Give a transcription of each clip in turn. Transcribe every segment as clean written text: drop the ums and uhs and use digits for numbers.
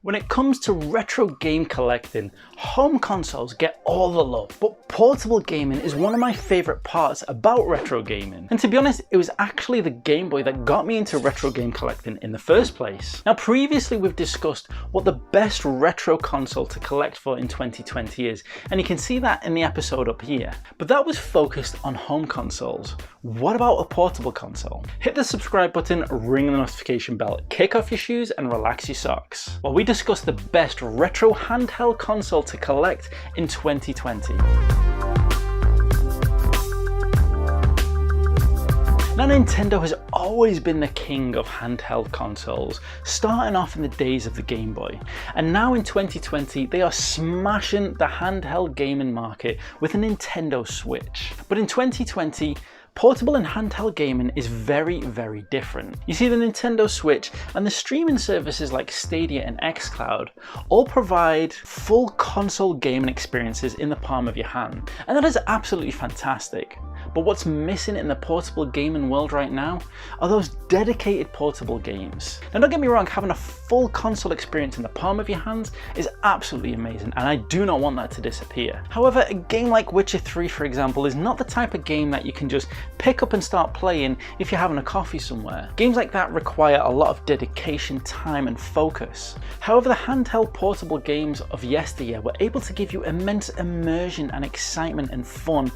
When it comes to retro game collecting, home consoles get all the love, but portable gaming is one of my favourite parts about retro gaming. And to be honest, it was actually the Game Boy that got me into retro game collecting in the first place. Now previously we've discussed what the best retro console to collect for in 2020 is, and you can see that in the episode up here. But that was focused on home consoles. What about a portable console? Hit the subscribe button, ring the notification bell, kick off your shoes and relax your socks while we discuss the best retro handheld console to collect in 2020. Now, Nintendo has always been the king of handheld consoles, starting off in the days of the Game Boy. And now in 2020, they are smashing the handheld gaming market with a Nintendo Switch. But in 2020, portable and handheld gaming is very, very different. You see, the Nintendo Switch and the streaming services like Stadia and xCloud all provide full console gaming experiences in the palm of your hand. And that is absolutely fantastic. But what's missing in the portable gaming world right now are those dedicated portable games. Now don't get me wrong, having a full console experience in the palm of your hands is absolutely amazing, and I do not want that to disappear. However, a game like Witcher 3, for example, is not the type of game that you can just pick up and start playing if you're having a coffee somewhere. Games like that require a lot of dedication, time and focus. However, the handheld portable games of yesteryear were able to give you immense immersion and excitement and fun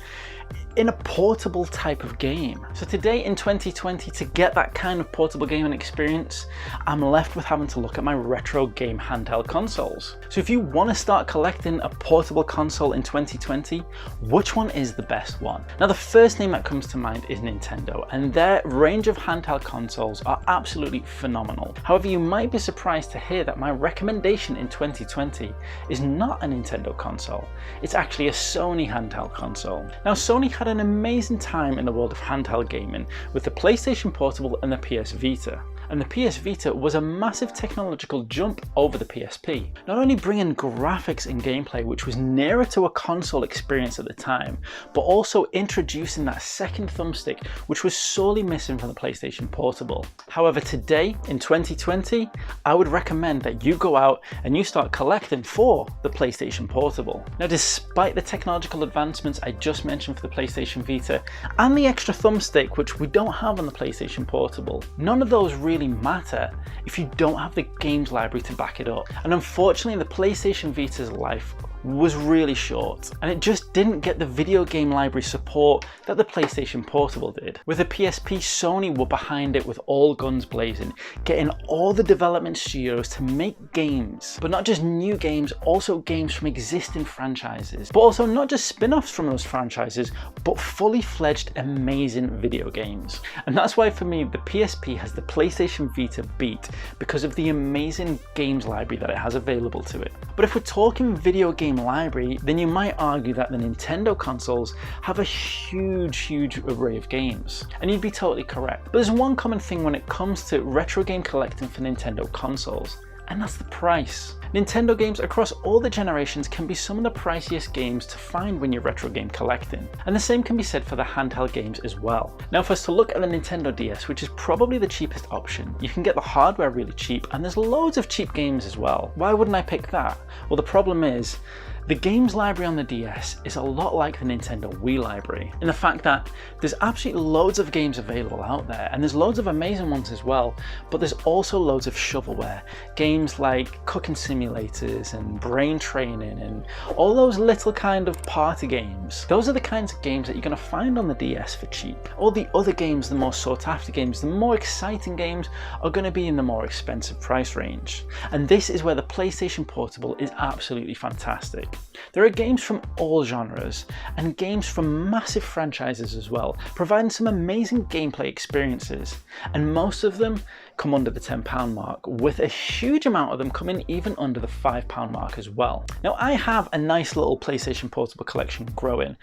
in a portable type of game. So today in 2020, to get that kind of portable gaming experience, I'm left with having to look at my retro game handheld consoles. So if you want to start collecting a portable console in 2020, which one is the best one? Now the first name that comes to mind is Nintendo, and their range of handheld consoles are absolutely phenomenal. However, you might be surprised to hear that my recommendation in 2020 is not a Nintendo console, it's actually a Sony handheld console. Now Sony had an amazing time in the world of handheld gaming with the PlayStation Portable and the PS Vita. And the PS Vita was a massive technological jump over the PSP, not only bringing graphics and gameplay which was nearer to a console experience at the time, but also introducing that second thumbstick which was sorely missing from the PlayStation Portable. However, today in 2020, I would recommend that you go out and you start collecting for the PlayStation Portable. Now, despite the technological advancements I just mentioned for the PlayStation Vita and the extra thumbstick which we don't have on the PlayStation Portable, none of those really matter if you don't have the games library to back it up. And unfortunately, the PlayStation Vita's life was really short, and it just didn't get the video game library support that the PlayStation Portable did. With the PSP, Sony were behind it with all guns blazing, getting all the development studios to make games, but not just new games, also games from existing franchises, but also not just spin-offs from those franchises, but fully fledged amazing video games. And that's why for me, the PSP has the PlayStation Vita beat because of the amazing games library that it has available to it. But if we're talking video game library, then you might argue that the Nintendo consoles have a huge array of games, and you'd be totally correct. But there's one common thing when it comes to retro game collecting for Nintendo consoles, and that's the price. Nintendo games across all the generations can be some of the priciest games to find when you're retro game collecting, and the same can be said for the handheld games as well. Now for us to look at the Nintendo DS, which is probably the cheapest option, you can get the hardware really cheap, and there's loads of cheap games as well. Why wouldn't I pick that? Well, the problem is, the games library on the DS is a lot like the Nintendo Wii library, in the fact that there's absolutely loads of games available out there, and there's loads of amazing ones as well, but there's also loads of shovelware. Games like cooking simulators and brain training and all those little kind of party games. Those are the kinds of games that you're going to find on the DS for cheap. All the other games, the more sought after games, the more exciting games, are going to be in the more expensive price range. And this is where the PlayStation Portable is absolutely fantastic. There are games from all genres and games from massive franchises as well, providing some amazing gameplay experiences, and most of them come under the £10 mark, with a huge amount of them coming even under the £5 mark as well. Now I have a nice little PlayStation Portable collection growing,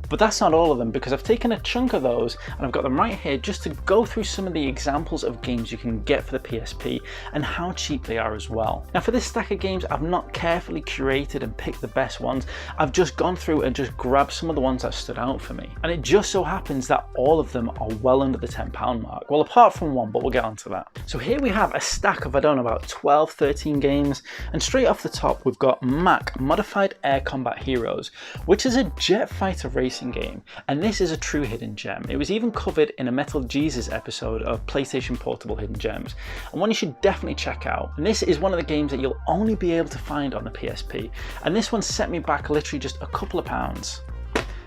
but that's not all of them, because I've taken a chunk of those and I've got them right here just to go through some of the examples of games you can get for the PSP and how cheap they are as well. Now for this stack of games, I've not carefully curated and picked the best ones. I've just gone through and just grabbed some of the ones that stood out for me, and it just so happens that all of them are well under the £10 mark. Well, apart from one, but we'll get onto that. So here we have a stack of, I don't know, about 12, 13 games, and straight off the top we've got Mac Modified Air Combat Heroes, which is a jet fighter racing game, and this is a true hidden gem. It was even covered in a Metal Jesus episode of PlayStation Portable Hidden Gems, and one you should definitely check out. And this is one of the games that you'll only be able to find on the PSP, and this one set me back literally just a couple of pounds.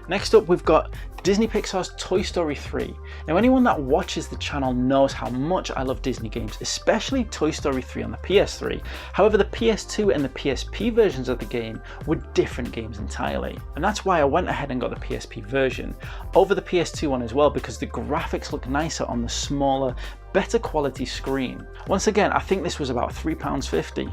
Next up we've got Disney Pixar's Toy Story 3. Now anyone that watches the channel knows how much I love Disney games, especially Toy Story 3 on the PS3. However, the PS2 and the PSP versions of the game were different games entirely. And that's why I went ahead and got the PSP version over the PS2 one as well, because the graphics look nicer on the smaller, better quality screen. Once again, I think this was about £3.50.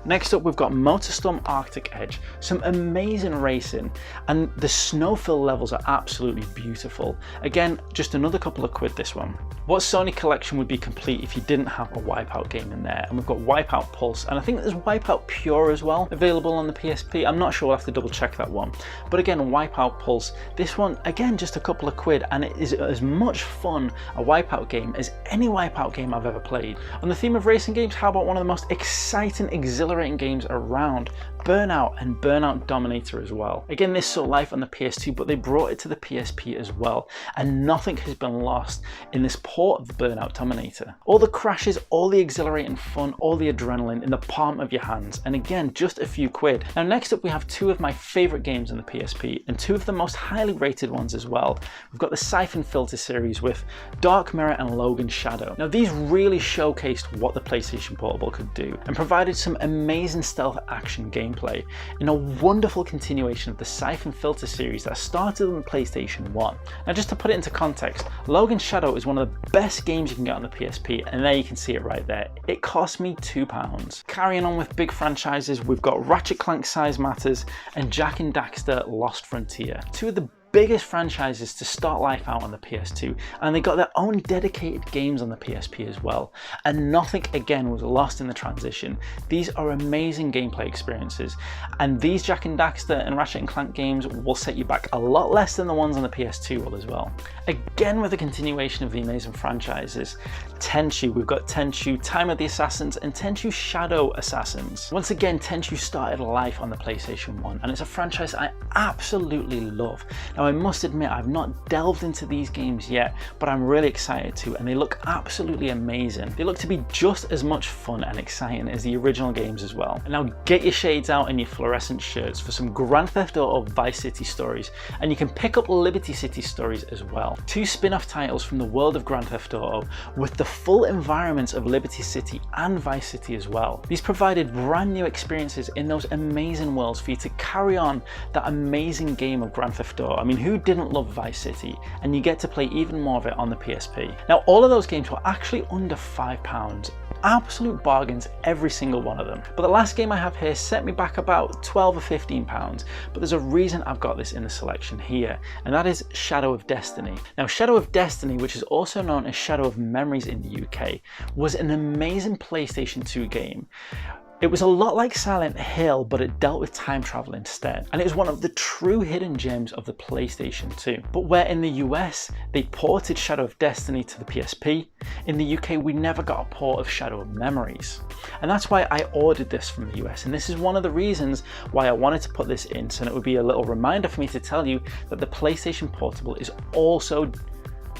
Next up we've got MotorStorm Arctic Edge, some amazing racing, and the snow-filled levels are absolutely beautiful. Again, just another couple of quid this one. What Sony collection would be complete if you didn't have a Wipeout game in there? And we've got Wipeout Pulse, and I think there's Wipeout Pure as well, available on the PSP. I'm not sure, I'll have to double check that one. But again, Wipeout Pulse, this one, again, just a couple of quid, and it is as much fun a Wipeout game as any Wipeout game I've ever played. On the theme of racing games, how about one of the most exciting, exhilarating games around, Burnout, and Burnout Dominator as well. Again, this saw life on the PS2, but they brought it to the PSP as well, and nothing has been lost in this port of Burnout Dominator. All the crashes, all the exhilarating fun, all the adrenaline in the palm of your hands, and again, just a few quid. Now next up we have two of my favourite games on the PSP, and two of the most highly rated ones as well. We've got the Siphon Filter series with Dark Mirror and Logan Shadow. Now these really showcased what the PlayStation Portable could do, and provided some amazing stealth action gameplay in a wonderful continuation of the Siphon Filter series that started on the PlayStation 1. Now just to put it into context, Logan Shadow is one of the best games you can get on the PSP, and there you can see it right there. It cost me £2. Carrying on with big franchises, we've got Ratchet Clank Size Matters and Jak and Daxter Lost Frontier, two of the biggest franchises to start life out on the PS2, and they got their own dedicated games on the PSP as well, and nothing again was lost in the transition. These are amazing gameplay experiences, and these Jak and Daxter and Ratchet and Clank games will set you back a lot less than the ones on the PS2 will as well. Again, with a continuation of the amazing franchises, Tenchu, we've got Tenchu Time of the Assassins and Tenchu Shadow Assassins. Once again, Tenchu started life on the PlayStation 1, and it's a franchise I absolutely love. Now I must admit I've not delved into these games yet, but I'm really excited to, and they look absolutely amazing. They look to be just as much fun and exciting as the original games as well. And now get your shades out and your fluorescent shirts for some Grand Theft Auto Vice City stories, and you can pick up Liberty City stories as well. Two spin-off titles from the world of Grand Theft Auto with the full environments of Liberty City and Vice City as well. These provided brand new experiences in those amazing worlds for you to carry on that amazing game of Grand Theft Auto. I mean, who didn't love Vice City? And you get to play even more of it on the PSP. Now, all of those games were actually under £5. Absolute bargains, every single one of them. But the last game I have here set me back about £12 or £15, but there's a reason I've got this in the selection here, and that is Shadow of Destiny. Now, Shadow of Destiny, which is also known as Shadow of Memories in the UK, was an amazing PlayStation 2 game. It was a lot like Silent Hill, but it dealt with time travel instead, and it was one of the true hidden gems of the PlayStation 2. But where in the US they ported Shadow of Destiny to the PSP, in the UK we never got a port of Shadow of Memories. And that's why I ordered this from the US, and this is one of the reasons why I wanted to put this in, so it would be a little reminder for me to tell you that the PlayStation Portable is also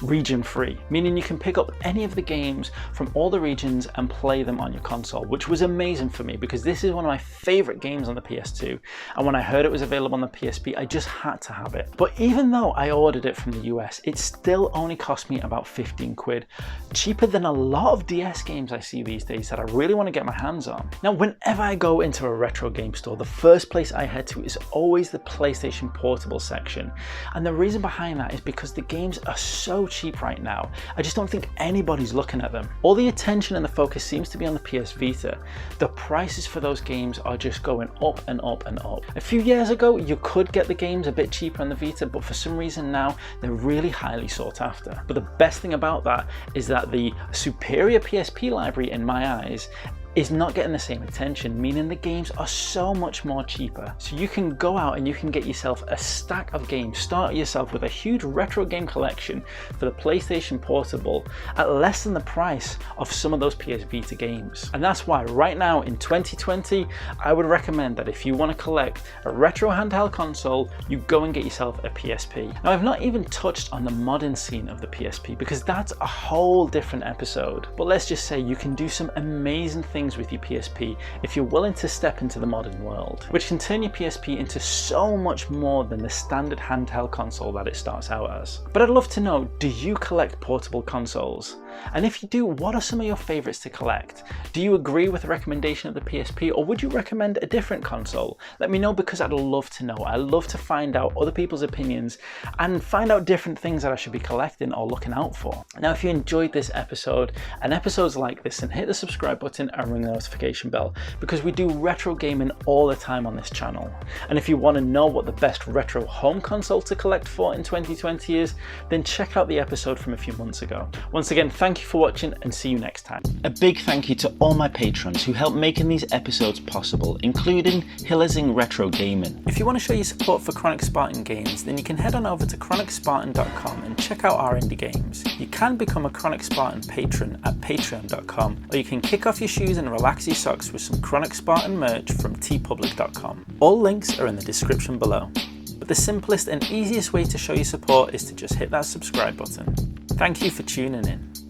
region free, meaning you can pick up any of the games from all the regions and play them on your console, which was amazing for me because this is one of my favorite games on the PS2, and when I heard it was available on the PSP I just had to have it. But even though I ordered it from the US, it still only cost me about 15 quid, cheaper than a lot of DS games I see these days that I really want to get my hands on. Now, whenever I go into a retro game store, the first place I head to is always the PlayStation Portable section, and the reason behind that is because the games are so cheap right now. I just don't think anybody's looking at them. All the attention and the focus seems to be on the PS Vita. The prices for those games are just going up and up and up. A few years ago you could get the games a bit cheaper on the Vita, but for some reason now they're really highly sought after. But the best thing about that is that the superior PSP library in my eyes is not getting the same attention, meaning the games are so much more cheaper. So you can go out and you can get yourself a stack of games, start yourself with a huge retro game collection for the PlayStation Portable at less than the price of some of those PS Vita games. And that's why right now in 2020, I would recommend that if you want to collect a retro handheld console, you go and get yourself a PSP. Now, I've not even touched on the modding scene of the PSP because that's a whole different episode. But let's just say you can do some amazing things with your PSP if you're willing to step into the modern world, which can turn your PSP into so much more than the standard handheld console that it starts out as. But I'd love to know, do you collect portable consoles? And if you do, what are some of your favorites to collect? Do you agree with the recommendation of the PSP, or would you recommend a different console? Let me know, because I'd love to know. I love to find out other people's opinions and find out different things that I should be collecting or looking out for. Now, if you enjoyed this episode and episodes like this, then hit the subscribe button and ring the notification bell, because we do retro gaming all the time on this channel. And if you want to know what the best retro home console to collect for in 2020 is, then check out the episode from a few months ago. Once again, thank you for watching, and see you next time. A big thank you to all my patrons who help making these episodes possible, including Hillazing Retro Gaming. If you want to show your support for Chronik Spartan games, then you can head on over to chronicspartan.com and check out our indie games. You can become a Chronik Spartan patron at patreon.com, or you can kick off your shoes and relax your socks with some Chronik Spartan merch from tpublic.com. All links are in the description below. But the simplest and easiest way to show your support is to just hit that subscribe button. Thank you for tuning in.